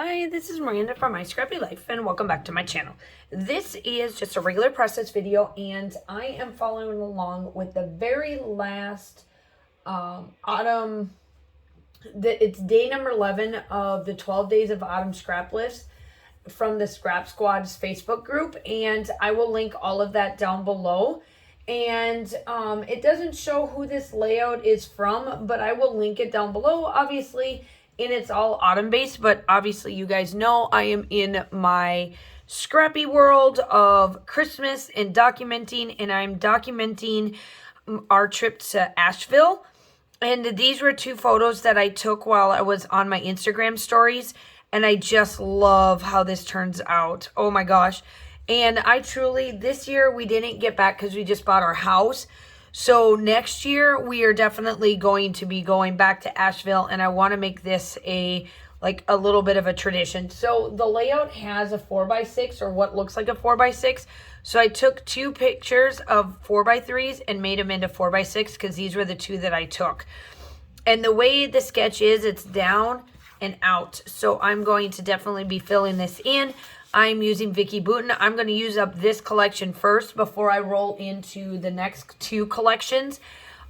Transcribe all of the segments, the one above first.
Hi, this is Miranda from My Scrappy Life, and welcome back to my channel. This is just a regular process video, and I am following along with the very last autumn. It's day number 11 of the 12 days of autumn scrap lifts from the Scrap Squad's Facebook group, and I will link all of that down below. And it doesn't show who this layout is from, but I will link it down below, obviously. And it's all autumn based, but obviously you guys know I am in my scrappy world of Christmas and documenting, and I'm documenting our trip to Asheville. And these were two photos that I took while I was on my Instagram stories, and I just love how this turns out. Oh my gosh. And I truly, this year we didn't get back because we just bought our house. So next year we are definitely going to be going back to Asheville, and I want to make this a little bit of a tradition. So the layout has a 4x6 or what looks like a 4x6. So I took two pictures of 4x3s and made them into 4x6 because these were the two that I took. And the way the sketch is, it's down and out. So I'm going to definitely be filling this in. I'm using Vicki Boutin. I'm going to use up this collection first before I roll into the next two collections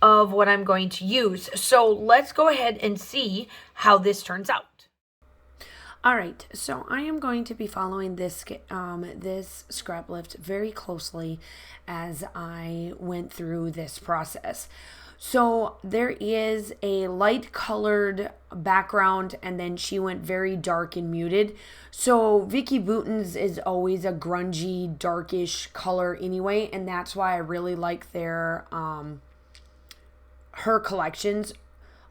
of what I'm going to use. So let's go ahead and see how this turns out. All right, so I am going to be following this scrap lift very closely as I went through this process. So there is a light colored background, and then she went very dark and muted. So Vicki Boutin's is always a grungy, darkish color anyway, and that's why I really like their her collections.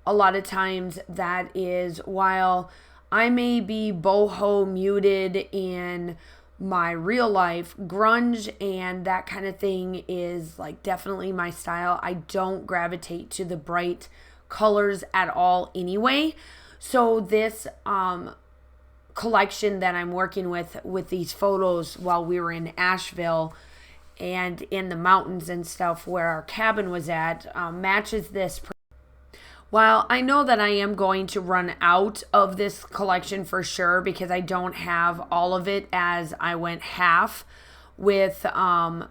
A lot of times that is, while I may be boho muted in my real life, grunge and that kind of thing is like definitely my style. I don't gravitate to the bright colors at all anyway. So this collection that I'm working with these photos while we were in Asheville and in the mountains and stuff where our cabin was at matches this. While I know that I am going to run out of this collection for sure because I don't have all of it, as I went half with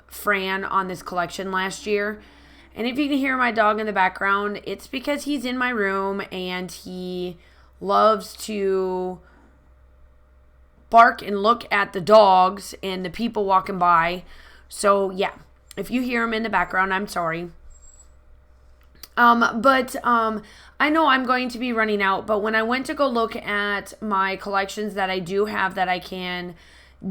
Fran on this collection last year. And if you can hear my dog in the background, it's because he's in my room and he loves to bark and look at the dogs and the people walking by. So yeah, if you hear him in the background, I'm sorry. I know I'm going to be running out, but when I went to go look at my collections that I do have that I can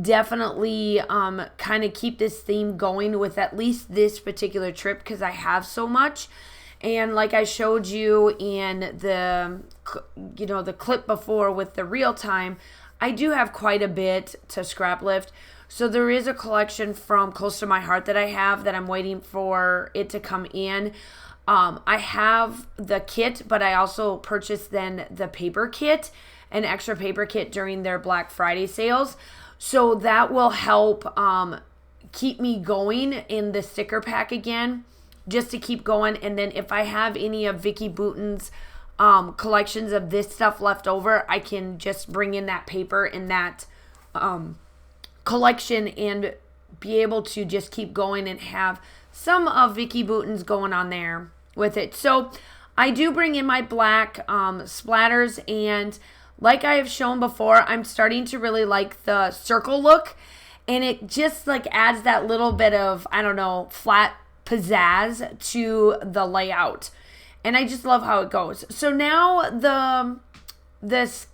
definitely kind of keep this theme going with at least this particular trip because I have so much. And like I showed you in the clip before with the real time, I do have quite a bit to scrap lift. So there is a collection from Close to My Heart that I have that I'm waiting for it to come in. I have the kit, but I also purchased then the paper kit, an extra paper kit during their Black Friday sales. So that will help keep me going in the sticker pack again, just to keep going. And then if I have any of Vicki Boutin's collections of this stuff left over, I can just bring in that paper in that collection and be able to just keep going and have some of Vicki Boutin's going on there with it. So I do bring in my black splatters, and like I have shown before, I'm starting to really like the circle look, and it just like adds that little bit of, I don't know, flat pizzazz to the layout, and I just love how it goes. So now this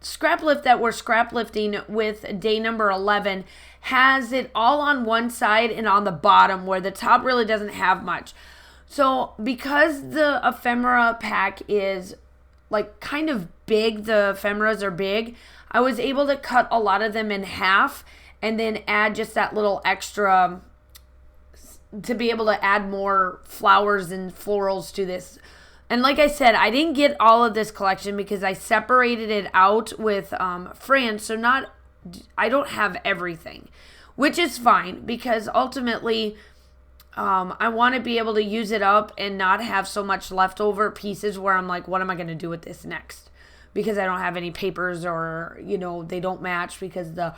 scrap lift that we're scrap lifting with day number 11 has it all on one side and on the bottom where the top really doesn't have much. So because the ephemera pack is like kind of big, the ephemeras are big, I was able to cut a lot of them in half and then add just that little extra to be able to add more flowers and florals to this. And like I said, I didn't get all of this collection because I separated it out with Fran. So I don't have everything, which is fine because ultimately I want to be able to use it up and not have so much leftover pieces where I'm like, what am I going to do with this next? because I don't have any papers, or, you know, they don't match because the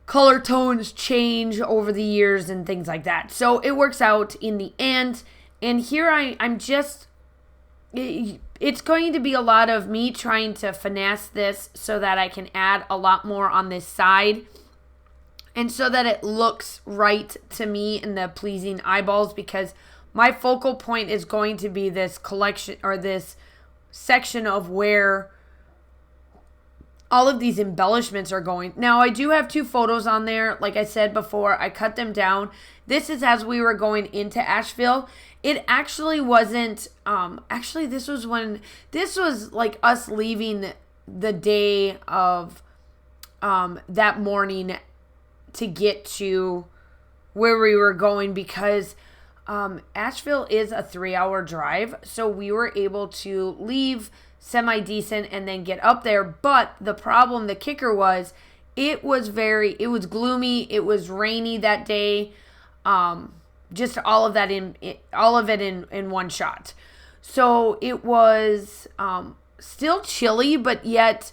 color tones change over the years and things like that. So it works out in the end. And here I'm just, it's going to be a lot of me trying to finesse this so that I can add a lot more on this side, and so that it looks right to me in the pleasing eyeballs, because my focal point is going to be this collection, or this section of where all of these embellishments are going. Now, I do have 2 photos on there. Like I said before, I cut them down. This is as we were going into Asheville. It actually wasn't, this was like us leaving the day of that morning to get to where we were going, because Asheville is a 3-hour drive. So we were able to leave semi-decent and then get up there. But the problem, the kicker was, it was gloomy. It was rainy that day. Just all of it in one shot. So it was still chilly, but yet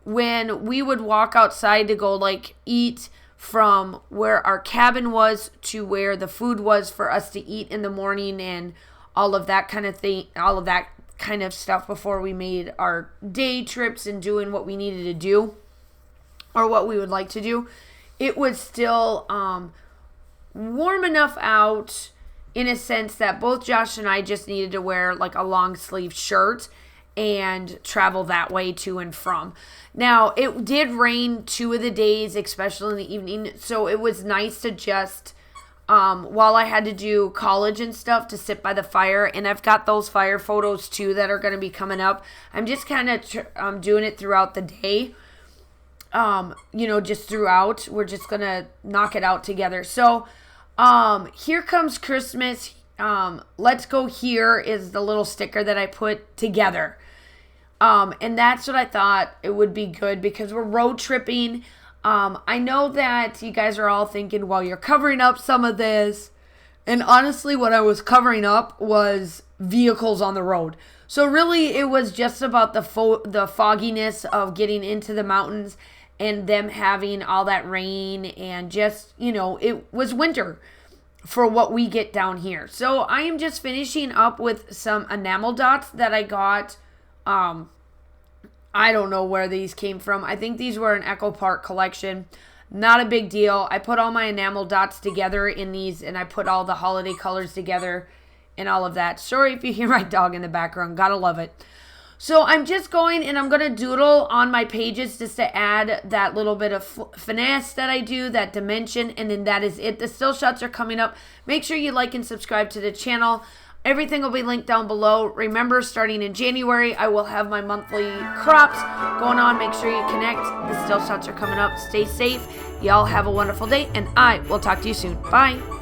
when we would walk outside to go like eat from where our cabin was to where the food was for us to eat in the morning, and all of that kind of stuff before we made our day trips and doing what we needed to do, or what we would like to do, it was still warm enough out, in a sense that both Josh and I just needed to wear like a long sleeve shirt and travel that way to and from. Now, it did rain 2 of the days, especially in the evening, so it was nice to just, while I had to do college and stuff, to sit by the fire. And I've got those fire photos too that are going to be coming up. I'm just kind of doing it throughout the day. Just throughout. We're just going to knock it out together. So, here comes Christmas. Let's go here is the little sticker that I put together. And that's what I thought it would be good, because we're road tripping. I know that you guys are all thinking, well, you're covering up some of this. And honestly, what I was covering up was vehicles on the road. So really, it was just about the fogginess of getting into the mountains and them having all that rain, and just, it was winter for what we get down here. So I am just finishing up with some enamel dots that I got. I don't know where these came from. I think these were an Echo Park collection. Not a big deal. I put all my enamel dots together in these, and I put all the holiday colors together and all of that. Sorry if you hear my dog in the background. Gotta love it. So I'm just going, and I'm going to doodle on my pages just to add that little bit of finesse that I do, that dimension, and then that is it. The still shots are coming up. Make sure you like and subscribe to the channel. Everything will be linked down below. Remember, starting in January, I will have my monthly crops going on. Make sure you connect. The still shots are coming up. Stay safe. Y'all have a wonderful day, and I will talk to you soon. Bye.